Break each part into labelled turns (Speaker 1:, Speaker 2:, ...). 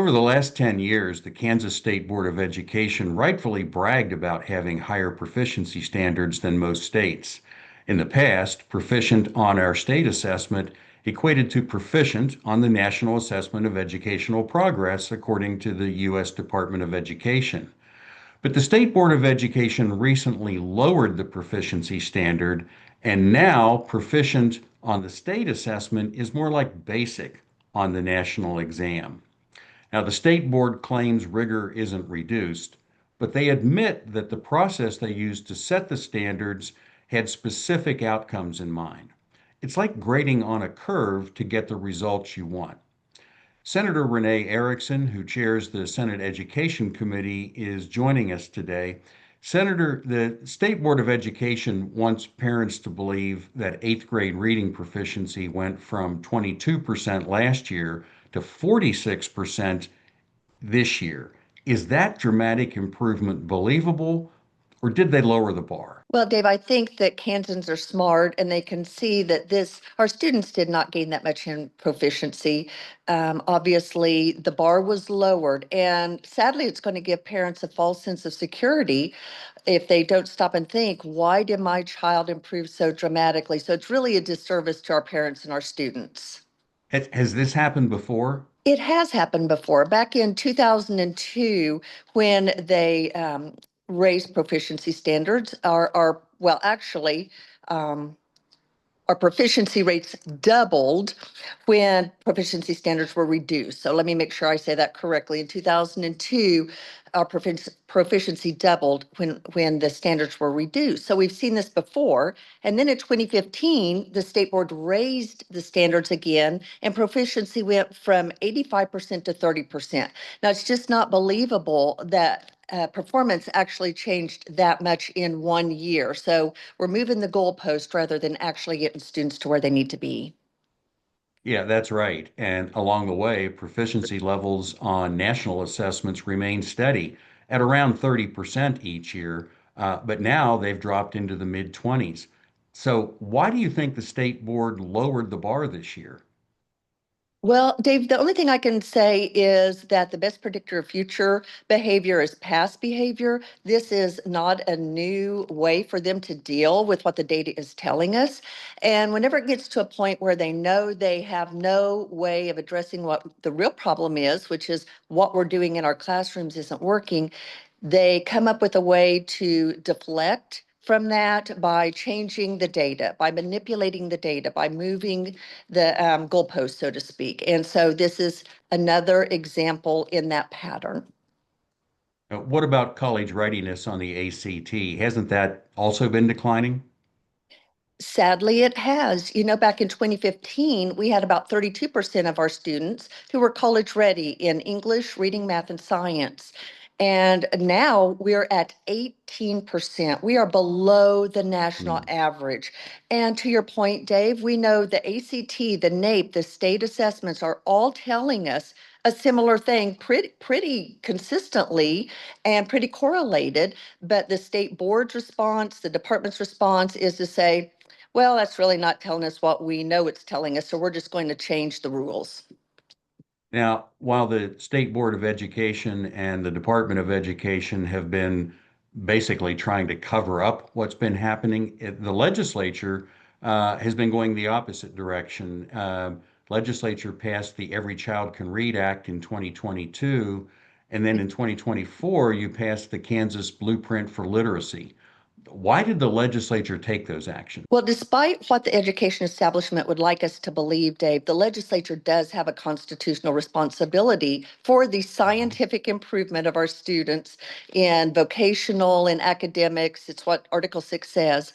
Speaker 1: Over the last 10 years, the Kansas State Board of Education rightfully bragged about having higher proficiency standards than most states. In the past, proficient on our state assessment equated to proficient on the National Assessment of Educational Progress, according to the U.S. Department of Education. But the State Board of Education recently lowered the proficiency standard, and now proficient on the state assessment is more like basic on the national exam. Now, the state board claims rigor isn't reduced, but they admit that the process they used to set the standards had specific outcomes in mind. It's like grading on a curve to get the results you want. Senator Renee Erickson, who chairs the Senate Education Committee, is joining us today. Senator, the State Board of Education wants parents to believe that eighth grade reading proficiency went from 22% last year to 46% this year. Is that dramatic improvement believable, or did they lower the bar?
Speaker 2: Well, Dave, I think that Kansans are smart and they can see that our students did not gain that much in proficiency. Obviously, the bar was lowered, and sadly, it's going to give parents a false sense of security if they don't stop and think, why did my child improve so dramatically? So it's really a disservice to our parents and our students.
Speaker 1: Has this happened before?
Speaker 2: It has happened before. Back in 2002, when they raised proficiency standards, well, actually, um, our proficiency rates doubled when proficiency standards were reduced. So let me make sure I say that correctly. In 2002, our proficiency doubled when the standards were reduced. So we've seen this before. And then in 2015, the state board raised the standards again, and proficiency went from 85% to 30%. Now, it's just not believable that performance actually changed that much in 1 year. So we're moving the goalpost rather than actually getting students to where they need to be.
Speaker 1: Yeah, that's right. And along the way, proficiency levels on national assessments remain steady at around 30% each year, but now they've dropped into the mid 20s. So, why do you think the state board lowered the bar this year?
Speaker 2: Well, Dave, the only thing I can say is that the best predictor of future behavior is past behavior. This is not a new way for them to deal with what the data is telling us. And whenever it gets to a point where they know they have no way of addressing what the real problem is, which is what we're doing in our classrooms isn't working, they come up with a way to deflect from that by changing the data, by manipulating the data, by moving the goalpost, so to speak. And so this is another example in that pattern.
Speaker 1: What about college readiness on the ACT? Hasn't that also been declining?
Speaker 2: Sadly, it has. You know, back in 2015, we had about 32% of our students who were college ready in English, reading, math, and science. And now we're at 18%. We are below the national
Speaker 1: Hmm.
Speaker 2: average. And to your point, Dave, we know the ACT, the NAEP, the state assessments are all telling us a similar thing pretty consistently and pretty correlated. But the state board's response, the department's response is to say, well, that's really not telling us what we know it's telling us, so we're just going to change the rules.
Speaker 1: Now, while the State Board of Education and the Department of Education have been basically trying to cover up what's been happening, the legislature has been going the opposite direction. Legislature passed the Every Child Can Read Act in 2022, and then in 2024, you passed the Kansas Blueprint for Literacy. Why did the legislature take those actions?
Speaker 2: Well, despite what the education establishment would like us to believe, Dave, the legislature does have a constitutional responsibility for the scientific improvement of our students in vocational and academics. It's what Article 6 says.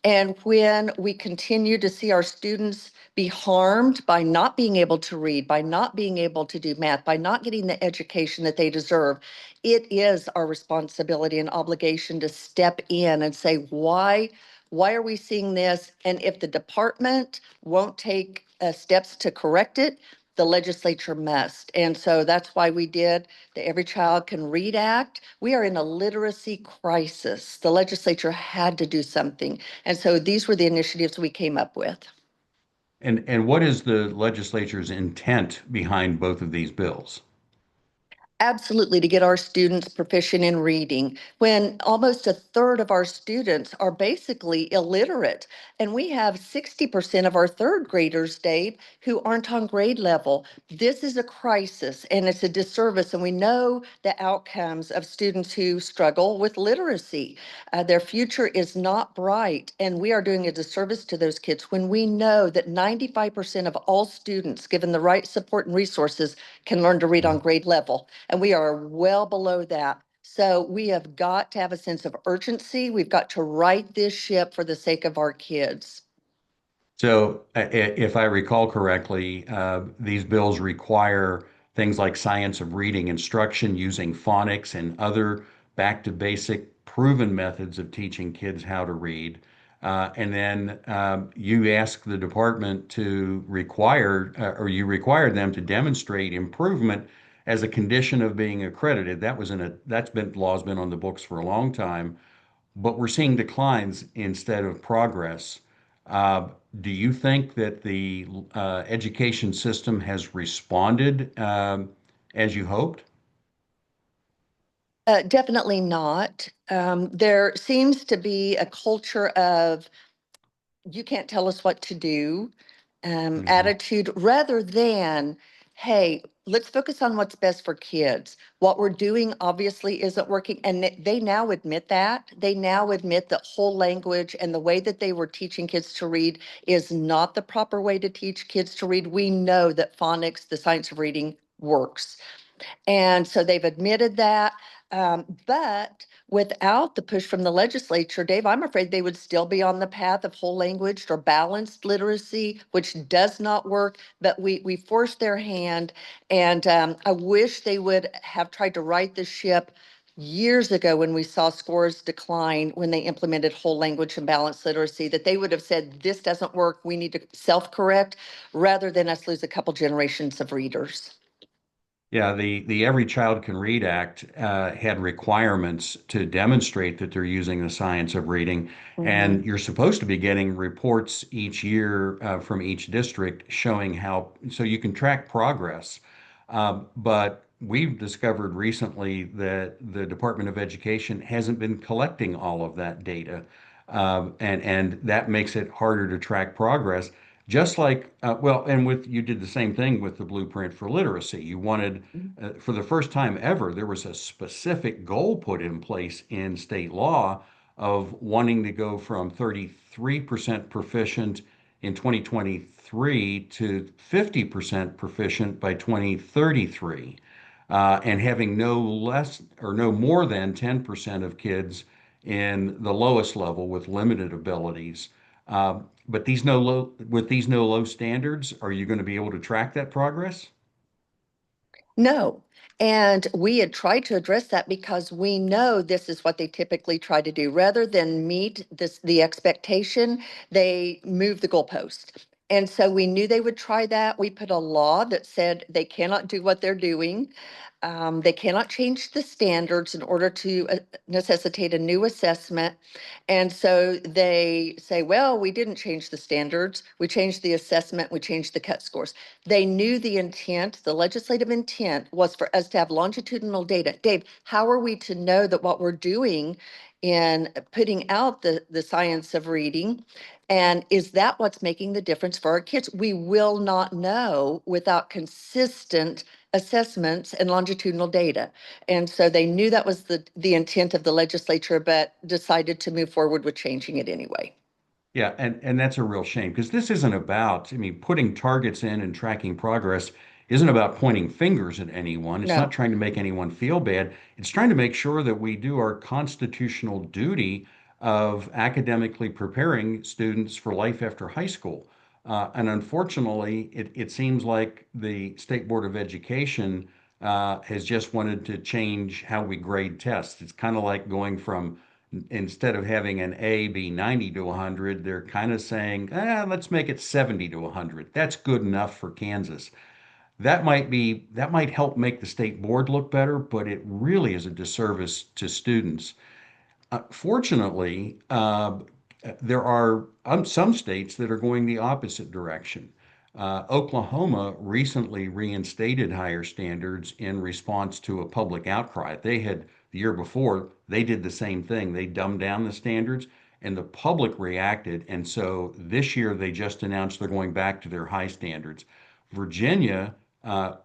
Speaker 2: And when we continue to see our students be harmed by not being able to read, by not being able to do math, by not getting the education that they deserve, it is our responsibility and obligation to step in and say, why are we seeing this? And if the department won't take steps to correct it, the legislature must. And so that's why we did the Every Child Can Read Act. We are in a literacy crisis. The legislature had to do something. And so these were the initiatives we came up with.
Speaker 1: And what is the legislature's intent behind both of these bills?
Speaker 2: Absolutely, to get our students proficient in reading when almost a third of our students are basically illiterate. And we have 60% of our third graders, Dave, who aren't on grade level. This is a crisis and it's a disservice. And we know the outcomes of students who struggle with literacy. Their future is not bright. And we are doing a disservice to those kids when we know that 95% of all students, given the right support and resources, can learn to read on grade level. And we are well below that. So we have got to have a sense of urgency. We've got to right this ship for the sake of our kids.
Speaker 1: So, if I recall correctly, these bills require things like science of reading instruction using phonics and other back to basic proven methods of teaching kids how to read. And then you ask the department to require, or you require them to demonstrate improvement as a condition of being accredited. That's been law's been on the books for a long time, but we're seeing declines instead of progress. Uh, do you think that the education system has responded as you hoped?
Speaker 2: Definitely not. There seems to be a culture of you can't tell us what to do
Speaker 1: Mhm.
Speaker 2: attitude rather than, hey, let's focus on what's best for kids. What we're doing obviously isn't working. And they now admit that. They now admit that whole language and the way that they were teaching kids to read is not the proper way to teach kids to read. We know that phonics, the science of reading, works. And so they've admitted that. But without the push from the legislature, Dave, I'm afraid they would still be on the path of whole language or balanced literacy, which does not work. But we forced their hand. And I wish they would have tried to right the ship years ago when we saw scores decline when they implemented whole language and balanced literacy, that they would have said, this doesn't work. We need to self-correct rather than us lose a couple generations of readers.
Speaker 1: Yeah, the Every Child Can Read Act had requirements to demonstrate that they're using the science of reading, and
Speaker 2: Mhm.
Speaker 1: you're supposed to be getting reports each year from each district showing how, so you can track progress. But we've discovered recently that the Department of Education hasn't been collecting all of that data, and that makes it harder to track progress. Just like, well, and with you did the same thing with the blueprint for literacy. You wanted, for the first time ever, there was a specific goal put in place in state law of wanting to go from 33% proficient in 2023 to 50% proficient by 2033, and having no less or no more than 10% of kids in the lowest level with limited abilities. But with these no low standards, are you going to be able to track that progress?
Speaker 2: No. And we had tried to address that because we know this is what they typically try to do. Rather than meet the expectation, they move the goalpost. And so we knew they would try that. We put a law that said they cannot do what they're doing. They cannot change the standards in order to necessitate a new assessment. And so they say, well, we didn't change the standards. We changed the assessment. We changed the cut scores. They knew the intent, the legislative intent was for us to have longitudinal data. Dave, how are we to know that what we're doing in putting out the science of reading, and is that what's making the difference for our kids? We will not know without consistent assessments and longitudinal data. And so they knew that was the intent of the legislature, but decided to move forward with changing it anyway.
Speaker 1: Yeah, and that's a real shame because this isn't about, I mean, putting targets in and tracking progress isn't about pointing fingers at anyone. It's not
Speaker 2: No.
Speaker 1: trying to make anyone feel bad. It's trying to make sure that we do our constitutional duty of academically preparing students for life after high school. And unfortunately, it seems like the State Board of Education has just wanted to change how we grade tests. It's kind of like going from instead of having an A be 90 to 100, they're kind of saying, let's make it 70 to 100. That's good enough for Kansas. That might help make the state board look better, but it really is a disservice to students. Fortunately, there are some states that are going the opposite direction. Oklahoma recently reinstated higher standards in response to a public outcry. They had, the year before, they did the same thing. They dumbed down the standards and the public reacted. And so this year they just announced they're going back to their high standards. Virginia,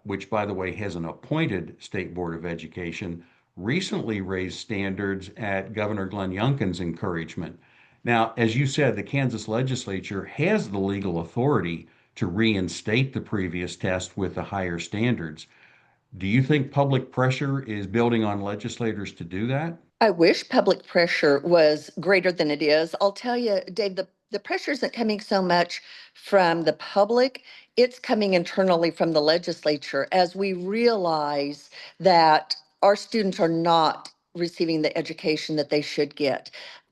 Speaker 1: which by the way has an appointed state board of education, recently raised standards at Governor Glenn Youngkin's encouragement. Now, as you said, the Kansas legislature has the legal authority to reinstate the previous test with the higher standards. Do you think public pressure is building on legislators to do that?
Speaker 2: I wish public pressure was greater than it is. I'll tell you, Dave, the pressure isn't coming so much from the public, it's coming internally from the legislature as we realize that our students are not receiving the education that they should get.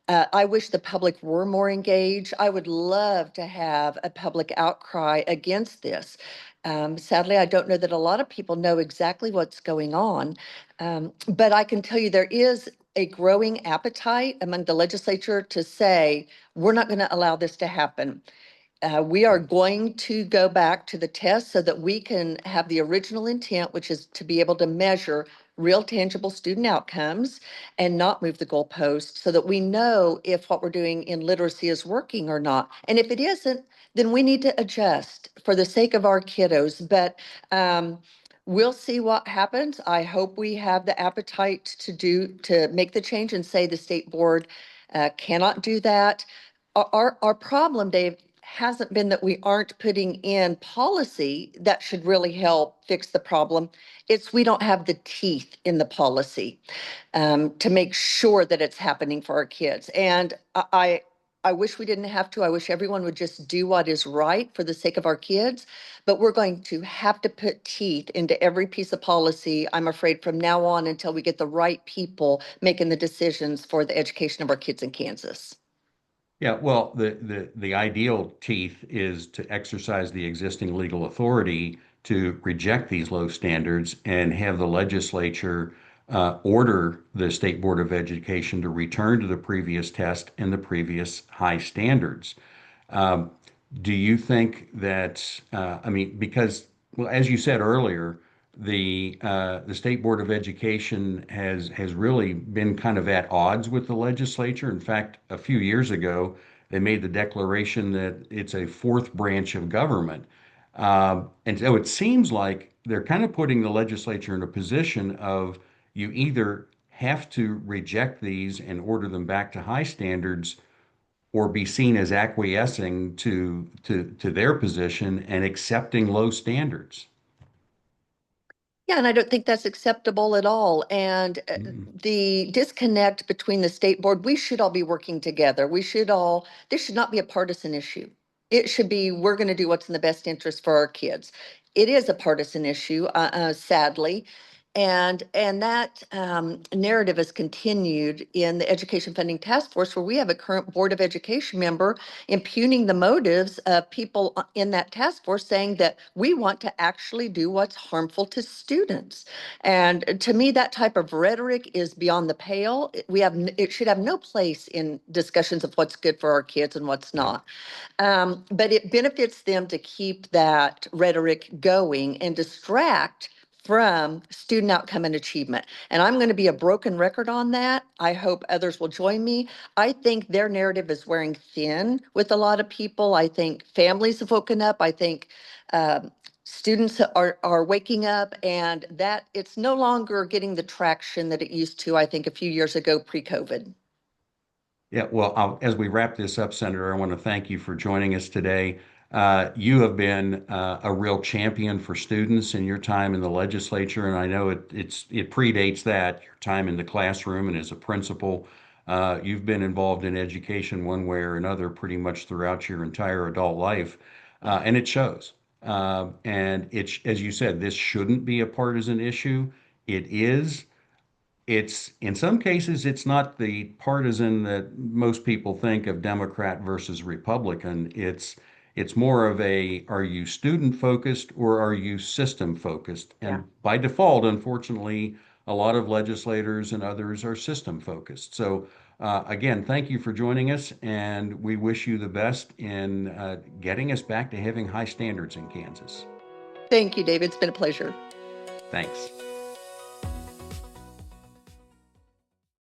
Speaker 2: I wish the public were more engaged. I would love to have a public outcry against this. Sadly, I don't know that a lot of people know exactly what's going on, but I can tell you there is a growing appetite among the legislature to say, we're not going to allow this to happen. We are going to go back to the test so that we can have the original intent, which is to be able to measure real tangible student outcomes and not move the goalpost so that we know if what we're doing in literacy is working or not. And if it isn't, then we need to adjust for the sake of our kiddos. But we'll see what happens. I hope we have the appetite to make the change and say the state board cannot do that. Our problem, Dave, hasn't been that we aren't putting in policy that should really help fix the problem. It's we don't have the teeth in the policy to make sure that it's happening for our kids. And I wish we didn't have to. I wish everyone would just do what is right for the sake of our kids. But we're going to have to put teeth into every piece of policy, I'm afraid, from now on until we get the right people making the decisions for the education of our kids in Kansas.
Speaker 1: Yeah, well, the ideal teeth is to exercise the existing legal authority to reject these low standards and have the legislature order the State Board of Education to return to the previous test and the previous high standards. Um, do you think that, I mean, because, well, as you said earlier, the State Board of Education has really been kind of at odds with the legislature. In fact, a few years ago, they made the declaration that it's a fourth branch of government. And so it seems like they're kind of putting the legislature in a position of you either have to reject these and order them back to high standards or be seen as acquiescing to their position and accepting low standards.
Speaker 2: Yeah, and I don't think that's acceptable at all. And
Speaker 1: Mm.
Speaker 2: the disconnect between the state board, we should all be working together. This should not be a partisan issue. It should be, we're going to do what's in the best interest for our kids. It is a partisan issue, sadly. And that narrative has continued in the Education Funding Task Force, where we have a current Board of Education member impugning the motives of people in that task force, saying that we want to actually do what's harmful to students. And to me, that type of rhetoric is beyond the pale. It should have no place in discussions of what's good for our kids and what's
Speaker 1: Yeah.
Speaker 2: not. But it benefits them to keep that rhetoric going and distract from student outcome and achievement. And I'm going to be a broken record on that. I hope others will join me. I think their narrative is wearing thin with a lot of people. I think families have woken up. I think students are waking up, and that it's no longer getting the traction that it used to, I think, a few years ago pre-COVID.
Speaker 1: Yeah, well, as we wrap this up, Senator, I want to thank you for joining us today. You have been a real champion for students in your time in the legislature, and I know it predates that, your time in the classroom and as a principal. You've been involved in education one way or another pretty much throughout your entire adult life, and it shows. And it's, as you said, this shouldn't be a partisan issue. It is. It's in some cases, it's not the partisan that most people think of Democrat versus Republican. It's more of a, are you student focused or are you system focused?
Speaker 2: Yeah.
Speaker 1: And by default, unfortunately, a lot of legislators and others are system focused. So Again, thank you for joining us, and we wish you the best in getting us back to having high standards in Kansas.
Speaker 2: Thank you, David. It's been a pleasure.
Speaker 1: Thanks.